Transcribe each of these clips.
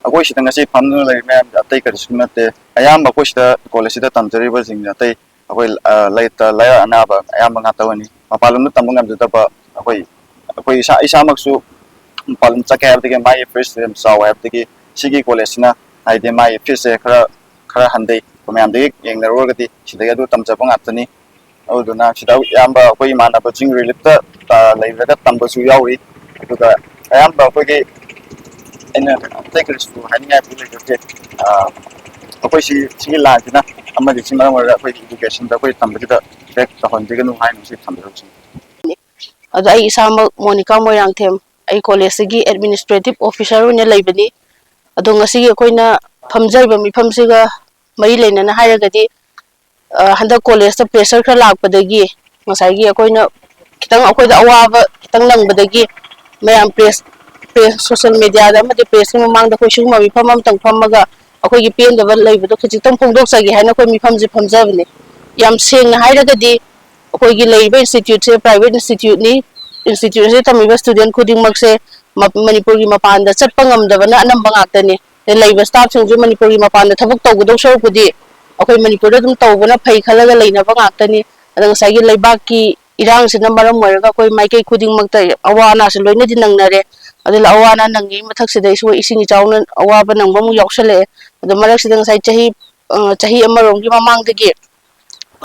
ꯑꯩꯈꯣꯏ ꯁꯤꯗ ꯉꯁꯤ ꯐꯝꯗꯨꯅ ꯂꯩꯔꯤ ꯃꯌꯥꯝꯁꯦ ꯑꯇꯩ ꯀꯔꯤꯁꯨ ꯅꯠꯇꯦ ꯑꯌꯥꯝꯕ ꯑꯩꯈꯣꯏ ꯁꯤꯗ ꯀꯣꯂꯦꯖꯁꯤꯗ ꯇꯝꯖꯔꯤꯕꯁꯤꯡꯁꯦ ꯑꯇꯩ ꯑꯩꯈꯣꯏ ꯂꯩꯔ ꯑꯅꯥꯕ ꯑꯌꯥꯝꯕ ꯉꯥꯛꯇ ꯑꯣꯏꯅꯤ ꯃꯄꯥꯟꯂꯣꯝꯗ ꯇꯝꯕ ꯉꯝꯖꯗꯕ ꯑꯩꯈꯣꯏ ꯏꯁꯥꯃꯛꯁꯨ ꯃꯄꯥꯟꯂꯣꯝ ꯆꯠꯀꯦ ꯍꯥꯏꯕꯗꯒꯤ ꯃꯥꯒꯤ ꯐꯤꯁꯁꯦ ꯌꯥꯝ ꯆꯥꯎꯋꯦ ꯍꯥꯏꯕꯗꯒꯤ ꯁꯤꯒꯤ ꯀꯣꯂꯦꯖꯁꯤꯅ ꯍꯥꯏꯗꯤ ꯃꯥꯒꯤ ꯐꯤꯁꯁꯦ ꯈꯔ ꯍꯟꯊꯩ ꯃꯌꯥꯝꯗꯒꯤ ꯌꯦꯡꯅꯔꯨꯔꯒꯗꯤ ꯁꯤꯗꯒꯤ ꯑꯗꯨ ꯇꯝꯖꯕ ꯉꯥꯛꯇꯅꯤ ꯑꯗꯨꯗꯨꯅ ꯁꯤꯗ ꯑꯌꯥꯝꯕ ꯑꯩꯈꯣꯏ ꯏꯃꯥꯟꯅꯕꯁꯤꯡ ꯔꯤꯂꯤꯐꯇ ꯂꯩꯔꯒ ꯇꯝꯕꯁꯨ ꯌꯥꯎꯔꯤ ꯑꯗꯨꯒ ꯑꯌꯥꯝꯕ ꯑꯩꯈꯣꯏꯒꯤ ꯑꯩꯅ ꯑꯇꯩ ꯀꯔꯤꯁꯨ ꯍꯥꯏꯅꯤꯡꯉꯥꯏ ꯂꯩꯖꯗꯦ ꯑꯩꯈꯣꯏ ꯁꯤꯒꯤ ꯂꯥꯟꯁꯤꯅ ꯑꯃꯗꯤ ꯁꯤ ꯃꯔꯝ ꯑꯣꯏꯔꯒ ꯑꯩꯈꯣꯏꯒꯤ ꯏꯗꯨꯀꯦꯁꯟꯗ ꯑꯩꯈꯣꯏ ꯇꯝꯕꯁꯤꯗ ꯕꯦꯛ ꯇꯧꯍꯟꯕꯤꯒꯅꯨ ꯍꯥꯏꯅ ꯁꯤ ꯊꯝꯖꯔꯛꯁꯤ ꯑꯗꯣ ꯑꯩ ꯏꯁꯥꯃꯛ ꯃꯣꯅꯤꯀꯥ ꯃꯣꯏꯔꯥꯡꯊꯦꯝ ꯑꯩ ꯀꯣꯂꯦꯖꯁꯤꯒꯤ ꯑꯦꯗꯃꯤꯅꯤꯁꯇ꯭ꯔꯦꯇꯤꯚ ꯑꯣꯐꯤꯁꯥꯔ ꯑꯣꯏꯅ ꯂꯩꯕꯅꯤ ꯑꯗꯣ ꯉꯁꯤꯒꯤ ꯑꯩꯈꯣꯏꯅ ꯐꯝꯖꯔꯤꯕ ꯃꯤꯐꯝꯁꯤꯒ ꯃꯔꯤ ꯂꯩꯅꯅ ꯍꯥꯏꯔꯒꯗꯤ ꯍꯟꯗꯛ ꯀꯣꯂꯦꯖꯇ ꯄ꯭ꯔꯦꯁꯔ ꯈꯔ ꯂꯥꯛꯄꯗꯒꯤ ꯉꯁꯥꯏꯒꯤ ꯑꯩꯈꯣꯏꯅ खितंग अखोइदा अवाबा खितंग नंगबदगी मयाम प्रेस सोशल मीडिया दा मदि प्रेस की ममांग दा कोइ सिगमा मिफम अमतंग फमगा अखोइगी पेंदबा लैबदो खिजितंग फोंदोकसगी हाइना कोइ मिफमजे फमजबने याम सेंगना हाइरगदी अखोइगी लैबा इंस्टीट्यूट से प्राइवेट इंस्टीट्यूट नि इंस्टीट्यूट से तमिबा स्टूडेंट खुदिंगमक से मणिपुर की मपान दा चटपा ngamdabana anamba ngaktani लैबा स्टाफ सिंगजु मणिपुर की मपान दा थबक तौगदो सरपुदी अखोइ मणिपुर दा दुम तौबना फै खलगा लैनबा ngaktani अदा ngसाइगी लैबाक की इरांग सिना मरम मोरगा कोई माइके खुदिंगमक्ता अवाना से लोइनदि नंगनरे अदुला अवाना नंगी मथक सिदा इसो इसिंग चाउन अवाबा नंगबमु यावसले अदु मरक सिदा ngसाइ चाही अमरोंगी ममांगदगी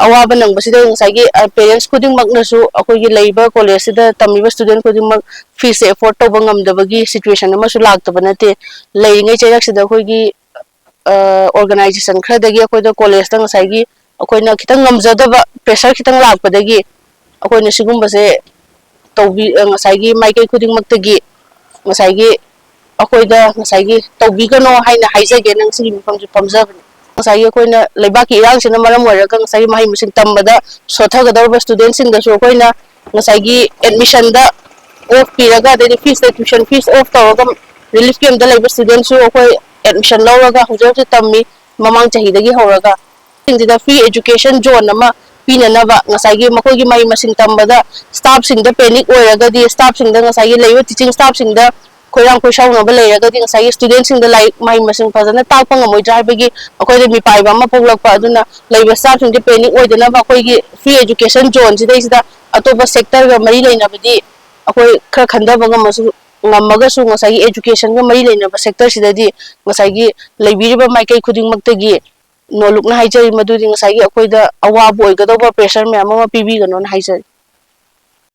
अवाबा नंगबसिदा ngसाइगी पेरेंट्स खुदिंगमक्नसु अखोइगी लैबा कॉलेज सिदा तमिबा स्टूडेंट खुदिंगमक फीस एफोर्ड तौबा ngamdabagi सिचुएशन अमसु लागतबा नते लैरिङै चैरक सिदा अखोइगी ऑर्गेनाइजेशन खरदगी अखोइदा कॉलेज ता ngसाइगी अखोइना खितंग ngamjadaba प्रेशर खितंग लागपदगी अखोइना सिगुंबसे तौबी ngसाइगी माइकै खुदिंगमक्तगी ngसाइगी अखोइदा ngसाइगी तौबीगनो हाइना हाइजगे नंग सिगि मिफमजु फमजबनि ngसाइगी अखोइना लैबाकी इरांग सिना मरम ओइरगा ngसाइगी माहि मुसिंग तंबदा सोथगदौबा स्टूडेंट सिंगदसु अखोइना ngसाइगी एडमिशन दा ऑफ पीरगा देदि फीस ट्यूशन फीस ऑफ तौरगा रिलीफ कैंप दा लैबा स्टूडेंट सु अखोइ एडमिशन लौरगा हुजरसे तम्मी ममांग चाहिदगी हौरगा सिंगदा फ्री एजुकेशन जोन अमा पीननबा ngसाइगी मखोइगी माहि मसिंग तंबदा स्टाफ सिंगदा पैनिक ओइरगदी स्टाफ सिंगदा ngसाइगी लैबा टीचिंग स्टाफ सिंगदा खोइरांग खोइसाउनबा लैरगदी ngसाइगी स्टूडेंट सिंगदा लाइक माहि मसिंग फजना ताकपा ngमोइद्रा हाइबगी अखोइदे मिपाइबा अमा पोगलकपा अदुना लैबा स्टाफ सिंगदे पैनिक ओइदनबा अखोइगी फ्री एजुकेशन जोन सिदैसिदा अतोपा सेक्टर गा मरि लैनबदी अखोइ खरा खंदबा ngमसु ngमगसु ngसाइगी एजुकेशन गा मरि लैनबा सेक्टर सिददी ngसाइगी लैबिरिबा माइकै खुदिंगमक्तगी नोलुकना हाइजरी मदुदि ngसाइगी अखोइदा अवाब ओइगदौबा प्रेशर म्याम अमा पिबिगनोना हाइजरी